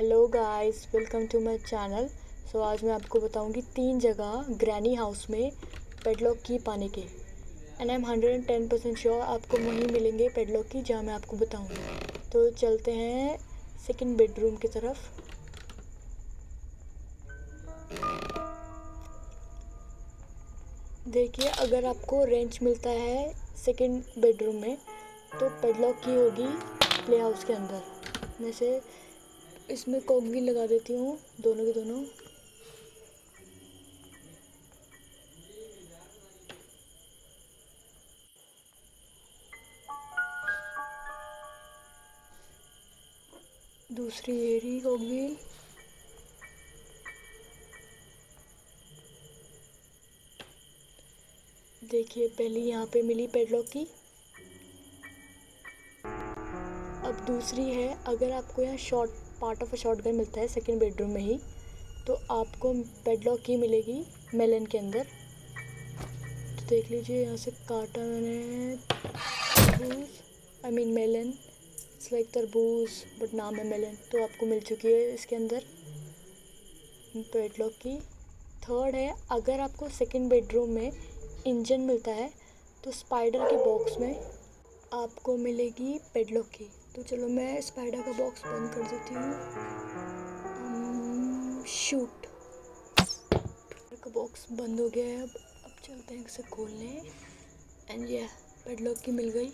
Hello guys, welcome to my channel. आज मैं आपको बताऊंगी 3 जगह ग्रैनी हाउस में पेडलॉक की पाने के। एंड आई एम 110% श्योर आपको वहीं मिलेंगे पेडलॉक की जहां मैं आपको बताऊंगी। तो चलते हैं सेकंड बेडरूम की तरफ। देखिए, अगर आपको रेंच मिलता है सेकंड बेडरूम में तो पेडलॉक की होगी प्ले हाउस के अंदर। मैं से इसमें कॉक भी लगा देती हूँ, दोनों के दोनों। दूसरी एरी कॉक व्हील। देखिए, पहली यहाँ पे मिली पेडलॉक की। अब दूसरी है, अगर आपको यहाँ short part of a short gun मिलता है सेकंड बेडरूम में ही तो आपको पेडलॉक की मिलेगी मेलन के अंदर। तो देख लीजिए, यहाँ से काटा मैंने तरबूज, I mean melon. It's like तरबूज बट नाम है मेलन। तो आपको मिल चुकी है इसके अंदर पेडलॉक की। थर्ड है, अगर आपको सेकंड बेडरूम में इंजन मिलता है तो स्पाइडर के बॉक्स में आपको मिलेगी पेडलॉक की। तो चलो मैं स्पाइडर का बॉक्स बंद कर देती हूँ। शूट का बॉक्स बंद हो गया है। अब चलते हैं इसे खोलने। एंड ये पेडलॉक की मिल गई।